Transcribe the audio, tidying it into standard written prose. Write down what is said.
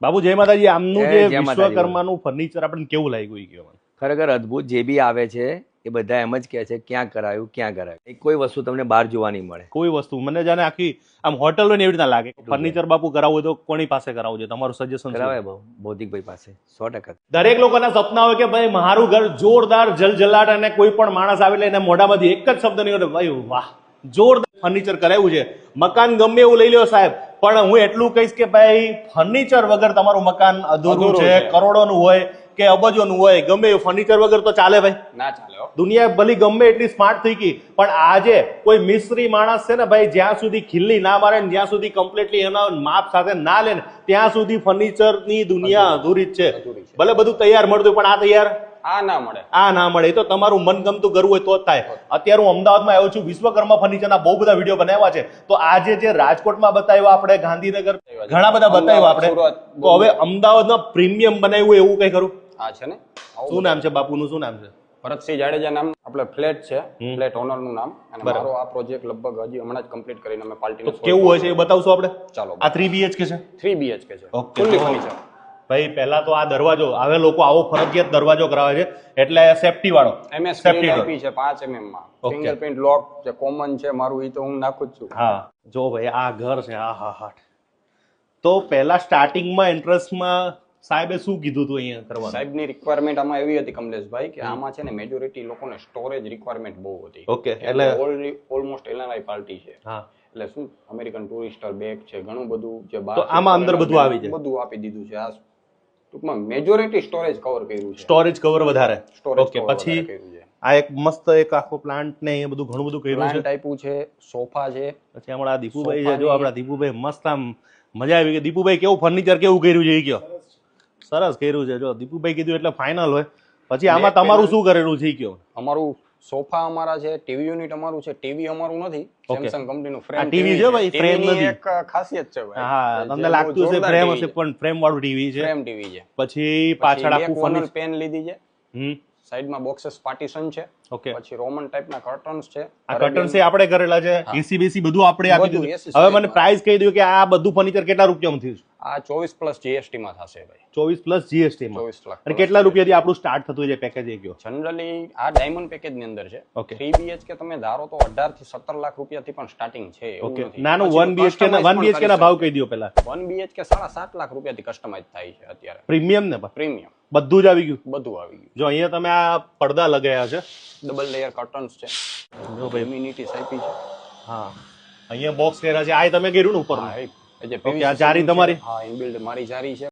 બાબુ જય માતાજી, આમનું જે જય માતાજી. વિશ્વકર્માનું ફર્નિચર આપણને કેવું લાગ્યું એ કહેવાનું? ખરેખર અદ્ભુત. જે બી આવે છે એ બધા એમ જ કહે છે ક્યાં કરાયું. એ કોઈ વસ્તુ તમને બહાર જોવા નહીં મળે. કોઈ વસ્તુ મને જાણે આખી આમ હોટલ હોય ને એવી રીતના લાગે. ફર્નિચર બાપુ કરાવવું હોય તો કોની પાસે કરાવવું છે? તમારું સજેશન કરાવે બહુ ભૌતિકભાઈ પાસે 100%. દરેક લોકોના સપના હોય કે ભાઈ મારું ઘર જોરદાર જલજલાટ, અને કોઈ પણ માણસ આવે એટલે એના મોઢામાંથી એક જ શબ્દ નીકળે, ભાઈ વાહ, જોરદાર ફર્નિચર કરાવ્યું છે. મકાન ગમે એવું લઈ લ્યો સાહેબ, પણ હું એટલું કહીશ કે ભાઈ ફર્નિચર વગર તમારું મકાન અધૂરું છે. કરોડોનું હોય કે અબજોનું હોય, ગમે એવું ફર્નિચર વગર તો ચાલે ભાઈ? ના ચાલે. દુનિયા ભલી ગમે એટલી સ્માર્ટ થઈ ગઈ, પણ આજે કોઈ મિસ્ત્રી માણસ છે ને ભાઈ, જ્યાં સુધી ખીલ્લી ના મારે ને જ્યાં સુધી કમ્પ્લીટલી એના માપ સાથે ના લે ને ત્યાં સુધી ફર્નિચરની દુનિયા અધૂરી જ છે. ભલે બધું તૈયાર મળતું પણ આ તૈયાર ના મળે. એ તો તમારું મનગમતું કરવું હોય તો જ થાય. અત્યારે હું અમદાવાદમાં આવ્યો છું, વિશ્વકર્મા ફર્નિચરના બહુ બધા વિડીયો બનાવ્યા છે. તો આજે જે રાજકોટમાં બતાવ્યા, આપણે ગાંધીનગર ઘણા બધા બતાવ્યા આપણે, તો હવે અમદાવાદમાં પ્રીમિયમ બનાવ્યું એવું કઈ ખરું? આ છે ને, શું નામ છે બાપુનું? શું નામ છે? ભરતસિંહ જાડેજા નામ. આપણે ફ્લેટ છે, ફ્લેટ ઓનર નું નામ. અને મારો આ પ્રોજેક્ટ લગભગ હજી હમણાં જ કમ્પ્લીટ કરીને અમે પાર્ટીને કેવું હોય છે એ બતાવશો આપણે? ચાલો. આ 3 BHK છે? 3 BHK છે. ઓકે. Fully furniture. ભાઈ પહેલા તો આ દરવાજો, હવે લોકો આવો ફરજિયાત દરવાજો કરાવે છે, એટલે સેફટી વાળો. MS Safety grill door. આપી છે 5 mm માં. Okay. ફિંગરપ્રિન્ટ લોક જે કોમન છે મારું, એ તો હું નાખું જ છું. હા જો ભાઈ આ ઘર છે. હા. તો પહેલા સ્ટાર્ટિંગમાં ઇન્ટરેસ્ટમાં સાહેબે શું કીધું હતું અહીંયા કરવાનું? સાહેબની રિક્વાયરમેન્ટ આમાં એવી હતી કમલેશભાઈ કે આમાં છે ને મેજોરિટી લોકોને સ્ટોરેજ રિક્વાયરમેન્ટ બહુ હતી. ઓકે. એટલે ઓલમોસ્ટ LNI પાર્ટી છે. હા, એટલે શું અમેરિકન ટુરિસ્ટર બેગ છે, ઘણું બધું જે બહાર તો આમાં અંદર બધું આવી જાય? બધું આપી દીધું છે. આ ટૂંકમાં મેજોરિટી સ્ટોરેજ કવર કર્યું છે. સ્ટોરેજ કવર વધારે. Storage okay. કવર પછી કર્યું છે. આ એક મસ્ત એક આખો પ્લાન્ટ ને એ બધું ઘણું બધું કર્યું છે. પ્લાન્ટ આપ્યું છે, સોફા છે. પછી હમણાં દીપુભાઈ છે, જો આપણા દીપુભાઈ મસ્ત આમ મજા આવી ગઈ. દીપુભાઈ કેવું ફર્નિચર કેવું કર્યું છે એ કયો? સરસ કર્યું છે. જો દીપુભાઈ કીધું એટલે ફાઇનલ હોય. પછી આમાં તમારું શું કરેલું છે એ કયો? અમારું સોફા અમારા છે, ટીવી યુનિટ અમારું છે. ટીવી અમારું નથી, સેમસંગ કંપનીનું આ ફ્રેમ ટીવી છે ભાઈ, ફ્રેમ નથી. એક ખાસિયત છે ભાઈ. હા, તમને લાગતું છે ફ્રેમ હશે, પણ ફ્રેમ વાળું ટીવી છે. ફ્રેમ ટીવી છે. પછી પાછળ આખું કોર્નર ફર્નિચર. પેન લીધી છે. હમ. સાઈડમાં બોક્સેસ પાર્ટીશન છે. ઓકે. પછી રોમન ટાઈપના કર્ટન્સ છે. આ કર્ટન છે આપણે કરેલા છે. એસી બેસી બધું આપણે આપી બધું દીધું. AC હવે મને પ્રાઇસ કહી દો કે આ બધું ફર્નિચર કેટલા રૂપિયામાં થયું છે? આ 24 પ્લસ GST માં થશે ભાઈ. 24 પ્લસ GST માં. 24 લાખ. અને કેટલા રૂપિયાથી આપણું સ્ટાર્ટ થતું છે પેકેજ એ કયો? જનરલી આ ડાયમંડ પેકેજ ની અંદર છે. Okay. 3 BHK તમે ધારો તો 18 થી 17 લાખ રૂપિયાથી પણ સ્ટાર્ટિંગ છે. એવું ઓકે. નથી. નાનું પછી 1 BHK ના customize 1 BHK ના ભાવ કહી દો પહેલા. 1 BHK 7.5 લાખ રૂપિયાથી કસ્ટમાઇઝ થાય છે અત્યારે. પ્રીમિયમ ને પ્રીમિયમ બધું જ આવી ગયું. બધું આવી ગયું. જો અહીંયા તમે આ પડદા લગાયા છે. ડબલ લેયર કર્ટન્સ છે. જો ભાઈ. ઇમ્યુનિટી આપી છે. હા, અહીંયા બોક્સ કર્યા છે. આ તમે કર્યું ને ઉપર? હા, એ જે ઓકે. આ જારી તમારી? હા, ઇનબિલ્ડ મારી જારી છે.